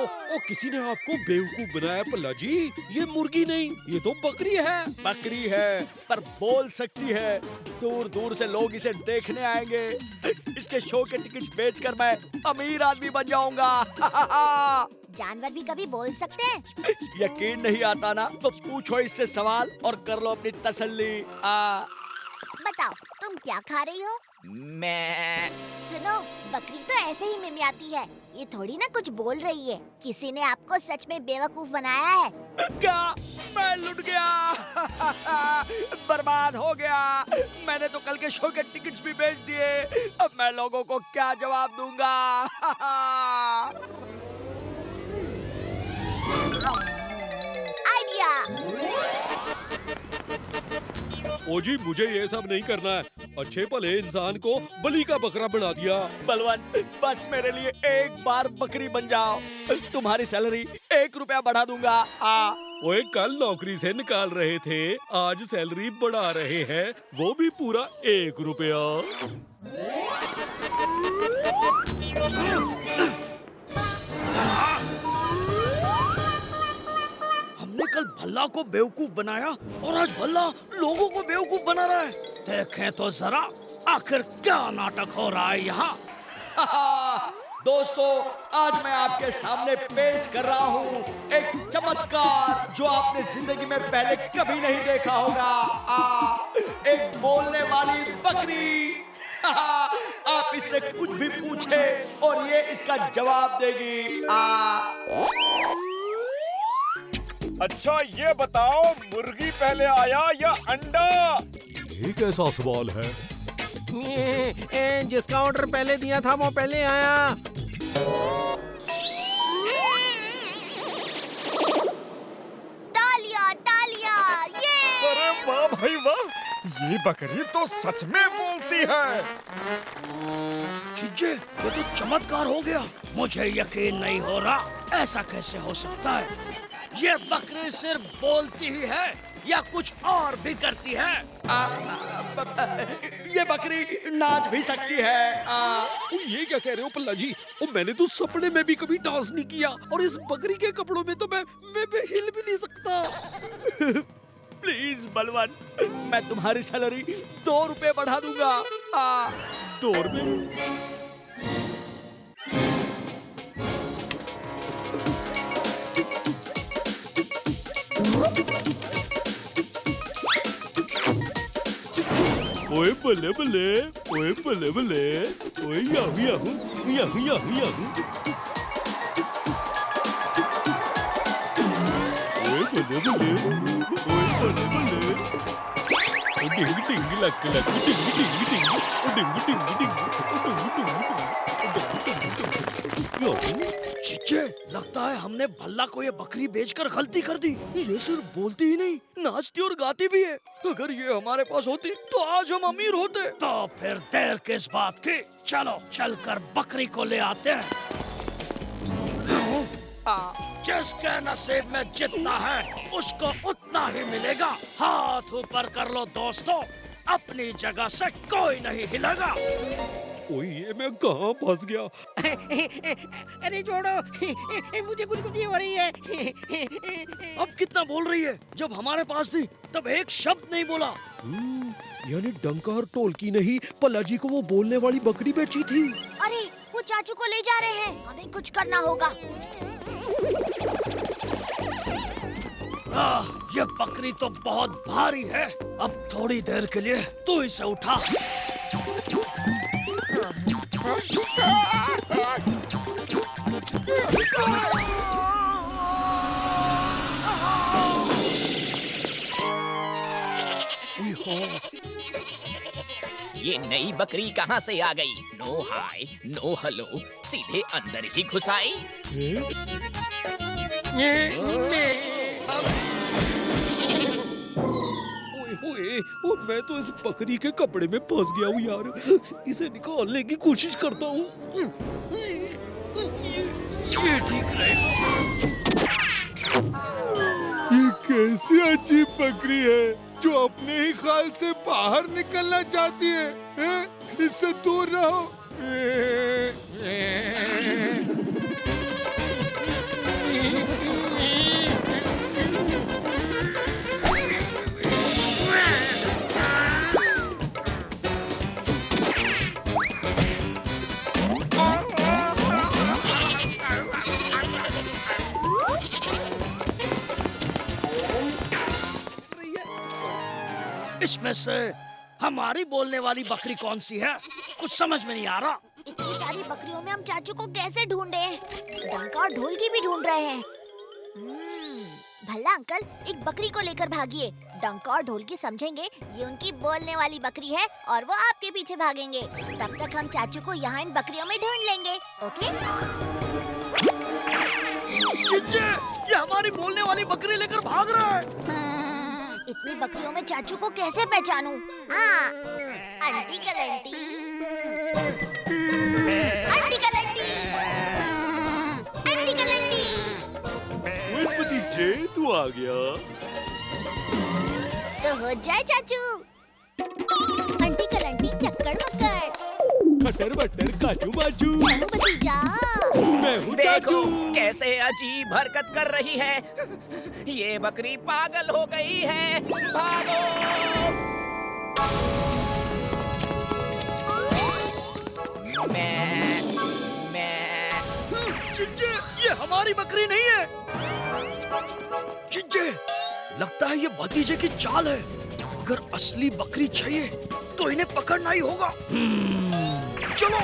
किसी ने आपको बेवकूफ बनाया पल्ला जी। ये मुर्गी नहीं, ये तो बकरी है। बकरी है पर बोल सकती है। दूर दूर से लोग इसे देखने आएंगे। इसके शो के टिकट्स बेचकर मैं अमीर आदमी बन जाऊंगा। जानवर भी कभी बोल सकते हैं? यकीन नहीं आता ना, तो पूछो इससे सवाल और कर लो अपनी तसल्ली। बताओ, तुम क्या खा रही हो? मैं सुनो, बकरी तो ऐसे ही मिमियाती है, ये थोड़ी ना कुछ बोल रही है। किसी ने आपको सच में बेवकूफ बनाया है। क्या? मैं लुट गया। बर्बाद हो गया। मैंने तो कल के शो के टिकट्स भी बेच दिए। अब मैं लोगों को क्या जवाब दूंगा? आइडिया। ओ जी, मुझे ये सब नहीं करना है। अच्छे भले इंसान को बलि का बकरा बना दिया। बलवंत, बस मेरे लिए एक बार बकरी बन जाओ। तुम्हारी सैलरी 1 रुपया बढ़ा दूंगा। ओए, कल नौकरी से निकाल रहे थे, आज सैलरी बढ़ा रहे हैं, वो भी पूरा 1 रुपया। हमने कल भल्ला को बेवकूफ बनाया और आज भल्ला लोगों को बेवकूफ बना रहा है। देखें तो जरा आखिर क्या नाटक हो रहा है यहाँ। दोस्तों, आज मैं आपके सामने पेश कर रहा हूँ एक चमत्कार जो आपने जिंदगी में पहले कभी नहीं देखा होगा। एक बोलने वाली बकरी। आप इससे कुछ भी पूछे और ये इसका जवाब देगी। अच्छा ये बताओ, मुर्गी पहले आया या अंडा? ये कैसा सवाल है? जिसका ऑर्डर पहले दिया था वो पहले आया। तालियां, तालियां, ये! अरे वाह भाई वाह, ये बकरी तो सच में बोलती है। चिज्जे, ये तो चमत्कार हो गया। मुझे यकीन नहीं हो रहा, ऐसा कैसे हो सकता है? ये बकरी सिर्फ बोलती ही है या कुछ और भी करती है? ये बकरी नाच भी सकती है। ये क्या कह रहे हो पल्ला जी? मैंने तो सपने में भी कभी डांस नहीं किया, और इस बकरी के कपड़ों में तो मैं हिल भी नहीं सकता। प्लीज बलवन, मैं तुम्हारी सैलरी 2 रुपए बढ़ा दूंगा। 2 रुपए? ओए बल्ले बल्ले, ओए बल्ले बल्ले, ओए Yahoo Yahoo Yahoo Yahoo Yahoo. ओए बल्ले बल्ले, ओए बल्ले बल्ले। ओ डिंग डिंग लक लक, डिंग डिंग डिंग, ओ डिंग डिंग डिंग, ओ डिंग डिंग डिंग। चिच्चे, लगता है हमने भल्ला को ये बकरी बेचकर गलती कर दी। ये सिर्फ बोलती ही नहीं, नाचती और गाती भी है। अगर ये हमारे पास होती तो आज हम अमीर होते। तो फिर देर किस बात की, चलो चलकर बकरी को ले आते हैं। जिसके नसीब में जितना है उसको उतना ही मिलेगा। हाथ ऊपर कर लो दोस्तों, अपनी जगह से कोई नहीं हिलेगा। ओए, ये मैं कहाँ फंस गया? अरे छोड़ो, मुझे कुछ हो रही है। अब कितना बोल रही है? जब हमारे पास थी तब एक शब्द नहीं बोला। यानी डंका और टोलकी ने ही पलाजी को वो बोलने वाली बकरी बेची थी। अरे वो चाचू को ले जा रहे हैं, हमें कुछ करना होगा। ये बकरी तो बहुत भारी है। अब थोड़ी देर के लिए तू इसे उठा। ये नई बकरी कहाँ से आ गई? नो हाय नो हेलो, सीधे अंदर ही घुस आई। ओए, मैं तो इस बकरी के कपड़े में फंस गया हूँ यार। इसे निकालने की कोशिश करता हूँ। ये ठीक रहेगा। ये कैसी अजीब बकरी है जो अपने ही खाल से बाहर निकलना चाहती है, हैं? इससे दूर रहो। इसमें से हमारी बोलने वाली बकरी कौन सी है? कुछ समझ में नहीं आ रहा। इतनी सारी बकरियों में हम चाचू को कैसे ढूंढे? डंका और ढोलकी भी ढूंढ रहे हैं। भला अंकल, एक बकरी को लेकर भागिए। डंका और ढोलकी समझेंगे ये उनकी बोलने वाली बकरी है और वो आपके पीछे भागेंगे। तब तक हम चाचू को यहाँ इन बकरियों में ढूंढ लेंगे। ओके? चिंचे, ये हमारी बोलने वाली बकरी लेकर भाग रहा है। इतनी बकरियों में चाचू को कैसे पहचानूं? हाँ, आंटी कलंटी, आंटी कलंटी, आंटी कलंटी। ओए भतीजे, तू आ गया। तो हो जाए चाचू। आंटी कलंटी चक्कर मक्कर, खटर बटर काजू बाजू। भतीजा, मैं हूँ देखो कैसे अजीब हरकत कर रही है। ये बकरी पागल हो गई है। भागो! चिंचे, ये हमारी बकरी नहीं है। चिंचे, लगता है ये भतीजे की चाल है। अगर असली बकरी चाहिए तो इन्हें पकड़ना ही होगा। चलो।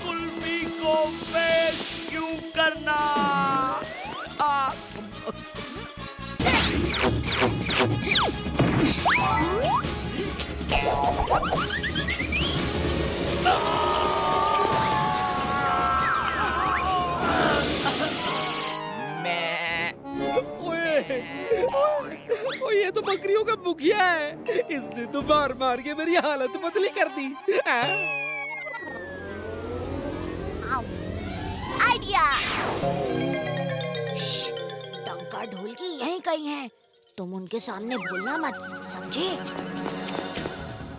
कुल्फी को वेस्ट क्यों करना? ओ ये तो बकरियों का मुखिया है। इसने तो मार मार के मेरी हालत बदली कर दी। आइडिया। डंका ढोलकी यहीं कहीं है। तुम उनके सामने बोलना मत, समझे?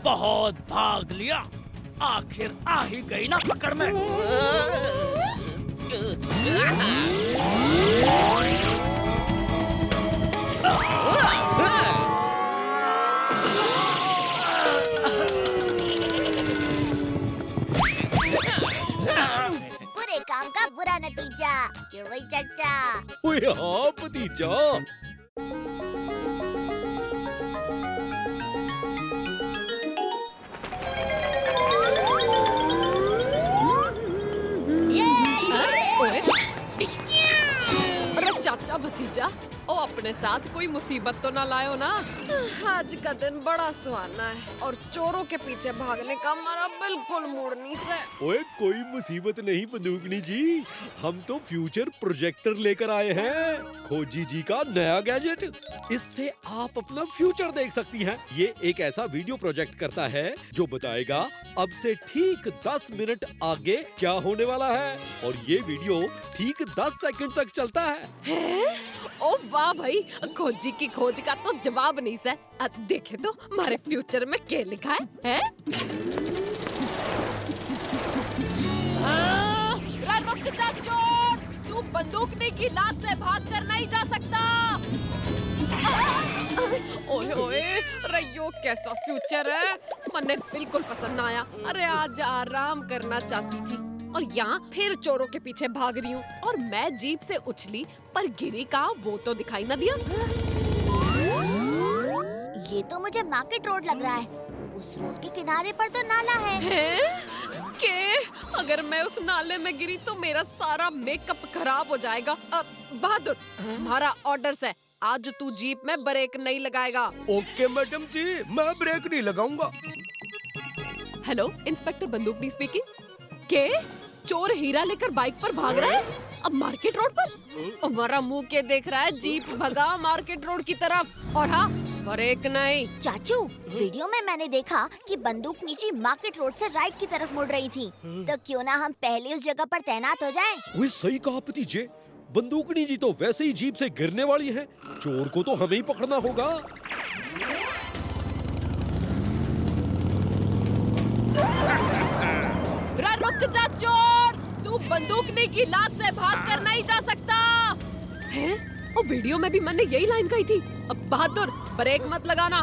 बहुत भाग लिया, आखिर आ ही गई ना पकड़ में। बुरे काम का बुरा नतीजा, क्यों भाई चाचा? ओए हाँ भतीजा। अरे चाचा भतीजा, ओ अपने साथ कोई मुसीबत तो ना लायो ना? आज का दिन बड़ा सुहाना है और चोरों के पीछे भागने का हमारा बिल्कुल मूड नहीं से। ओए कोई मुसीबत नहीं बंदूकनी जी, हम तो फ्यूचर प्रोजेक्टर लेकर आए हैं, खोजी जी का नया गैजेट। इससे आप अपना फ्यूचर देख सकती हैं। ये एक ऐसा वीडियो प्रोजेक्ट करता है जो बताएगा अब से ठीक 10 मिनट आगे क्या होने वाला है, और ये वीडियो ठीक 10 सेकंड तक चलता है। ओ वाह भाई, खोजी की खोज का तो जवाब नहीं से। देखे तो हमारे फ्यूचर में क्या लिखा है? रुक जा चोर, तू बंदूकनी की लात से भाग कर नहीं जा सकता। ओए ओए, रैयो कैसा फ्यूचर है, मन्ने बिल्कुल पसंद ना आया। अरे आज आराम करना चाहती थी और यहाँ फिर चोरों के पीछे भाग रही हूँ, और मैं जीप से उछली पर गिरी का वो तो दिखाई ना दिया। ये तो मुझे मार्केट रोड लग रहा है। उस रोड के किनारे पर तो नाला है। के अगर मैं उस नाले में गिरी तो मेरा सारा मेकअप खराब हो जाएगा। बहादुर, हमारा ऑर्डर्स है, आज तू जीप में ब्रेक नहीं लगाएगा। ओके मैडम जी, मैं ब्रेक नहीं लगाऊंगा। Hello, inspector Bandookni speaking. के चोर हीरा लेकर बाइक पर भाग रहा है अब मार्केट रोड पर। हमारा मुंह के देख रहा है, जीप भगा मार्केट रोड की तरफ। और हाँ, ब्रेक नहीं। चाचू, वीडियो में मैंने देखा कि बंदूक नीचे मार्केट रोड से राइट की तरफ मुड़ रही थी, तो क्यों ना हम पहले उस जगह पर तैनात हो जाएं? वो सही कहा भतीजे, बंदूकनी जी तो वैसे ही जीप से गिरने वाली है, चोर को तो हमें ही पकड़ना होगा। रुक जा चोर, तू बंदूकनी की लात से भाग कर नहीं जा सकता है। और वीडियो में भी मैंने यही लाइन कही थी। अब बहादुर, ब्रेक मत लगाना।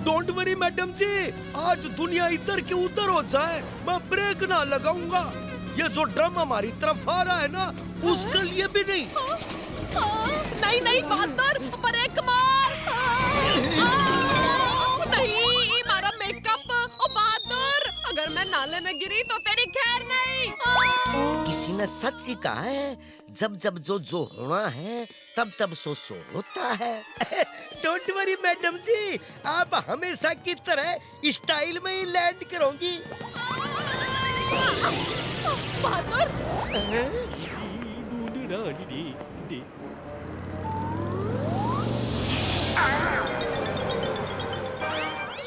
डोंट वरी मैडम जी, आज दुनिया इधर के उधर हो जाए, मैं ब्रेक ना लगाऊंगा। ये जो ड्रम हमारी तरफ आ रहा है ना, उसके लिए भी नहीं। नहीं नहीं बहादुर, ब्रेक मार। नहीं, मारा मेकअप। ओ बहादुर, अगर मैं नाले में गिरी तो तेरी खैर नहीं। किसी ने सच ही कहा है, जब जब जो होना है तब तब सो होता है। डोंट वरी मैडम जी, आप हमेशा की तरह स्टाइल में ही लैंड करोगी। बहादुर,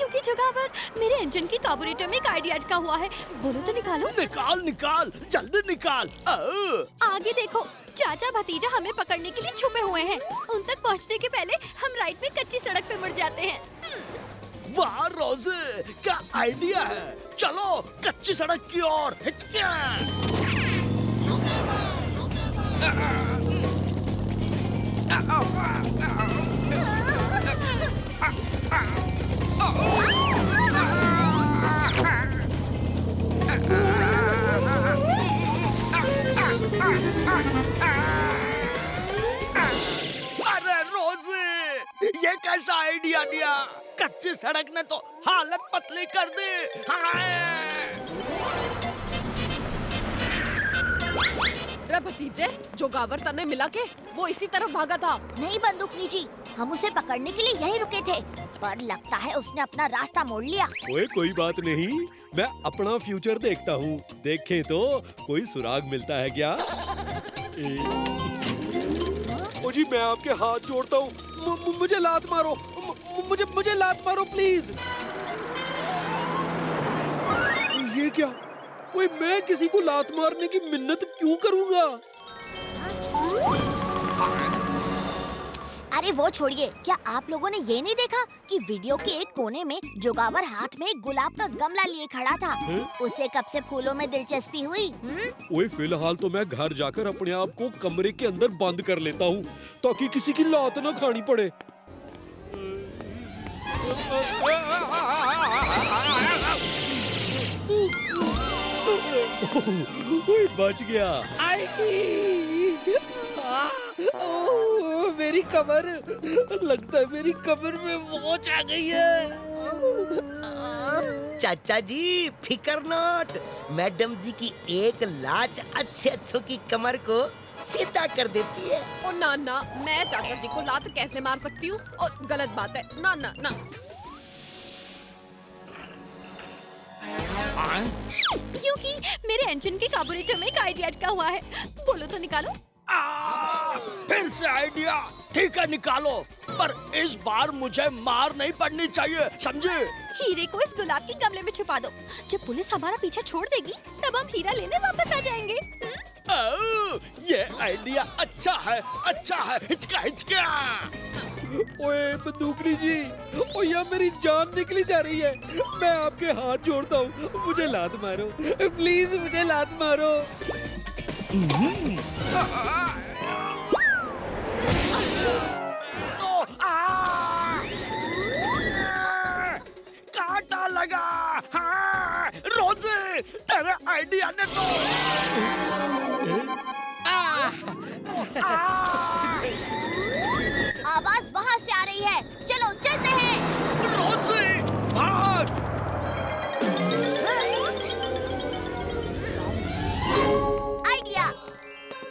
युकी जोगावर, मेरे इंजन की कार्बोरेटर में एक आइडिया अटका हुआ है, बोलो तो निकालो। निकाल निकाल, जल्दी निकाल। आगे देखो, चाचा भतीजा हमें पकड़ने के लिए छुपे हुए हैं। उन तक पहुंचने के पहले हम राइट में कच्ची सड़क पे मुड़ जाते हैं। वाह रोज़े, क्या आइडिया है। चलो कच्ची सड़क की ओर। अरे रोज़े, ये कैसा आइडिया दिया। कच्ची सड़क ने तो हालत पतली कर दी। रे भतीजे, जोगावर तने मिला के वो इसी तरफ भागा था। नहीं बंदूकनी जी, हम उसे पकड़ने के लिए यहीं रुके थे, पर लगता है उसने अपना रास्ता मोड़ लिया। ओए कोई बात नहीं, मैं अपना फ्यूचर देखता हूँ, देखें तो कोई सुराग मिलता है क्या। ओ जी, मैं आपके हाथ जोड़ता हूँ, मुझे लात मारो, मुझे लात मारो प्लीज। ये क्या? ओए, मैं किसी को लात मारने की मिन्नत क्यों करूँगा? अरे वो छोड़िए, क्या आप लोगों ने ये नहीं देखा कि वीडियो के एक कोने में जोगावर हाथ में एक गुलाब का गमला लिए खड़ा था? उसे कब से फूलों में दिलचस्पी हुई? ओए, फिलहाल तो मैं घर जाकर अपने आप को कमरे के अंदर बंद कर लेता हूँ, ताकि किसी की लात ना खानी पड़े। बच गया। मेरी कमर, लगता है मेरी कमर में मोच आ गई है। चाचा जी फिकर नॉट, मैडम जी की एक लात अच्छे अच्छों की कमर को सीधा कर देती है। ओ ना ना, मैं चाचा जी को लात कैसे मार सकती हूँ? और गलत बात है, ना ना ना। क्योंकि मेरे इंजन के कार्बोरेटर में एक आइडिया अटका हुआ है। बोलो तो निकालो। फिर से आइडिया। ठीक है निकालो, पर इस बार मुझे मार नहीं पड़नी चाहिए, समझे? हीरे को इस गुलाब के गमले में छुपा दो। जब पुलिस हमारा पीछा छोड़ देगी तब हम हीरा लेने वापस आ जाएंगे। ये आइडिया अच्छा है, अच्छा है। हिचका हिचका। ओए बंदूकनी जी, ओ यार मेरी जान निकली जा रही है। मैं आपके हाथ जोड़ता हूँ, मुझे लात मारो प्लीज, मुझे लात मारो। कांटा लगा। हाँ, रोजी तेरे आइडिया ने तो आवाज वहाँ से आ रही है। चलो चलते हैं। रोजी भाग। आइडिया।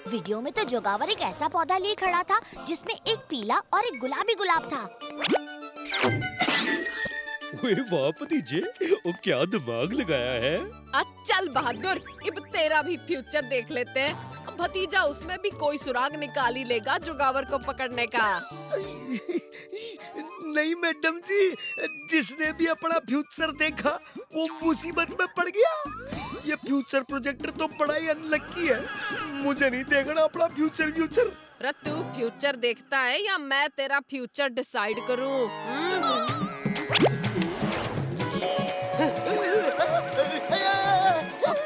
वीडियो में तो जोगावर एक ऐसा पौधा लिए खड़ा था जिसमें एक पीला और एक गुलाबी गुलाब था। ओए वाह भतीजे, वो क्या दिमाग लगाया है। चल बहादुर, अब तेरा भी फ्यूचर देख लेते हैं। भतीजा उसमें भी कोई सुराग निकाल ही लेगा जोगावर को पकड़ने का। नहीं मैडम जी, जिसने भी अपना फ्यूचर देखा वो मुसीबत में पड़ गया। ये फ्यूचर प्रोजेक्टर तो बड़ा ही अनलक्की है। मुझे नहीं देखना अपना फ्यूचर। तू फ्यूचर देखता है या मैं तेरा फ्यूचर डिसाइड करूं?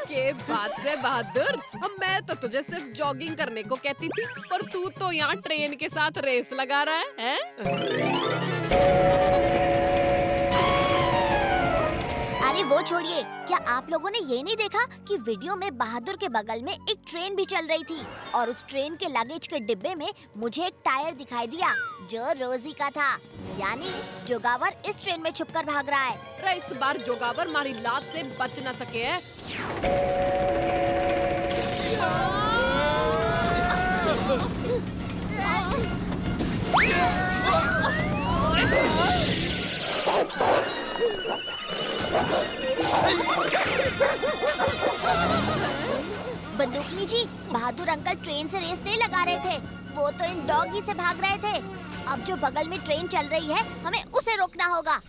के बात से बहादुर, अब मैं तो तुझे सिर्फ जॉगिंग करने को कहती थी, पर तू तो यहाँ ट्रेन के साथ रेस लगा रहा है? अरे वो छोड़िए, क्या आप लोगों ने ये नहीं देखा कि वीडियो में बहादुर के बगल में एक ट्रेन भी चल रही थी और उस ट्रेन के लगेज के डिब्बे में मुझे एक टायर दिखाई दिया जो रोजी का था। यानी जोगावर इस ट्रेन में छुपकर भाग रहा है। इस बार जोगावर हमारी लात से बच न सके है। बंदूकनी जी, बहादुर अंकल ट्रेन से रेस नहीं लगा रहे थे, वो तो इन डॉगी से भाग रहे थे। अब जो बगल में ट्रेन चल रही है, हमें उसे रोकना होगा।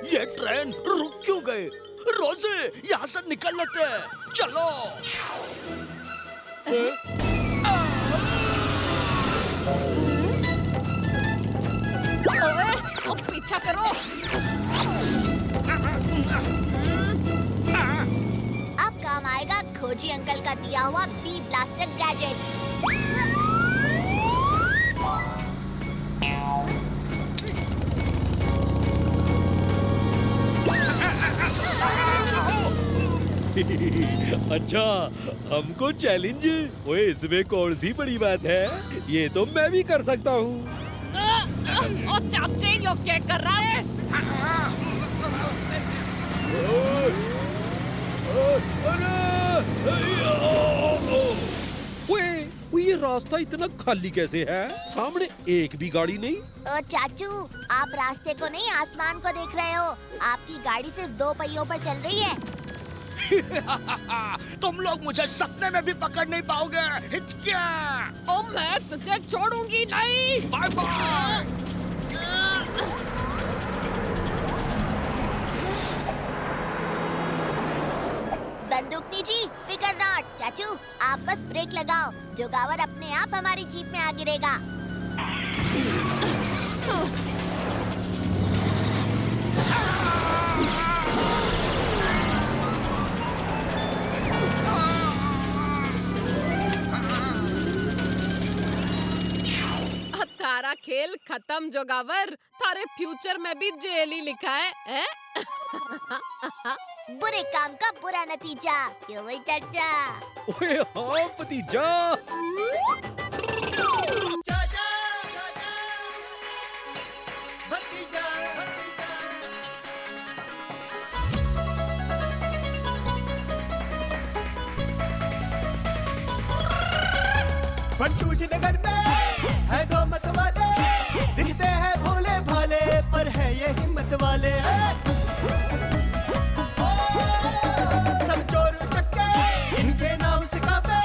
ये ट्रेन रुक क्यों गए? रोजी, यहाँ से निकल लेते हैं। चलो। अब पीछा करो। अब काम आएगा खोजी अंकल का दिया हुआ बी ब्लास्टर गैजेट। अच्छा, हमको चैलेंज? ओए इसमें कौन सी बड़ी बात है, ये तो मैं भी कर सकता हूँ। ओ चाचे, यो क्या कर रहा है? ओए, ये रास्ता इतना खाली कैसे है? सामने एक भी गाड़ी नहीं। ओ चाचू, आप रास्ते को नहीं आसमान को देख रहे हो। आपकी गाड़ी सिर्फ 2 पहियों पर चल रही है। तुम लोग मुझे सपने में भी पकड़ नहीं पाओगे। हिचकिया। ओ मैं तुझे छोड़ूंगी नहीं। Bye bye. बंदूकनी जी, फिकर नॉट। चाचू, आप बस ब्रेक लगाओ, जोगावर अपने आप हमारी जीप में आ गिरेगा। तारा खेल खत्म जोगावर, थारे फ्यूचर में भी जेल ही लिखा है? बुरे काम का बुरा नतीजा, क्यों भाई चाचा? ओए हाँ भतीजा। फंटूश नगर में है दो मत वाले, दिखते हैं भोले भाले पर है ये हिम्मत वाले। सब चोर चक्के इनके नाम सिखाते,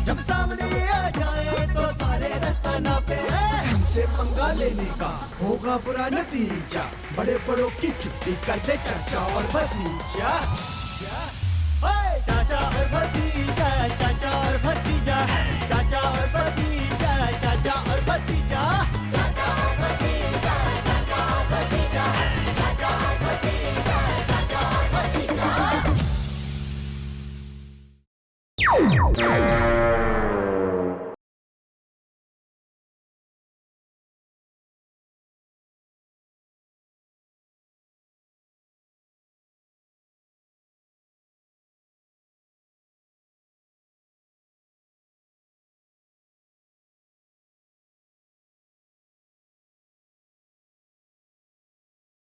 जब सामने आ जाए तो सारे रास्ता नापे। हमसे पंगा लेने का होगा बुरा नतीजा, बड़े बड़ों की छुट्टी कर दे चाचा और भतीजा। चाचा और भतीजा